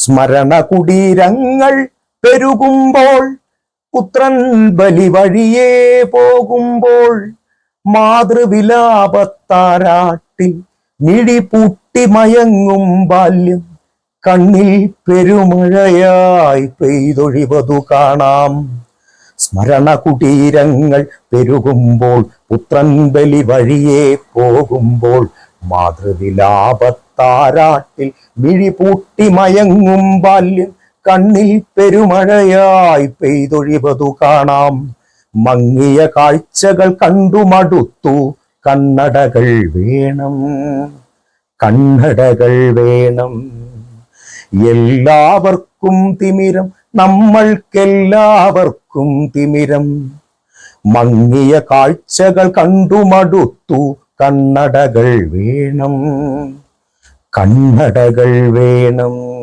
സ്മരണ കുടീരങ്ങൾ പെരുകുമ്പോൾ, പുത്രൻ ബലി വഴിയേ പോകുമ്പോൾ, മാതൃവിലാപത്താരാട്ടിൽ മിഴിപൂട്ടി മയങ്ങും ബാല്യം കണ്ണിൽ പെരുമഴയായി പെയ്തൊഴിവതു കാണാം. സ്മരണ കുടീരങ്ങൾ പെരുകുമ്പോൾ, പുത്രൻ ബലി വഴിയേ പോകുമ്പോൾ, മാതൃവിലാപത്താരാട്ടിൽ മിഴിപൂട്ടി മയങ്ങും ബാല്യം കണ്ണിൽ പെരുമഴയായി പെയ്തൊഴിവതു കാണാം. മങ്ങിയ കാഴ്ചകൾ കണ്ടു മടുത്തു, കണ്ണടകൾ വേണം, കണ്ണടകൾ വേണം. എല്ലാവർക്കും തിമിരം, നമ്മൾക്കെല്ലാവർക്കും തിമിരം. മങ്ങിയ കാഴ്ചകൾ കണ്ടു മടുത്തു, കണ്ണടകൾ വേണം, കണ്ണടകൾ വേണം.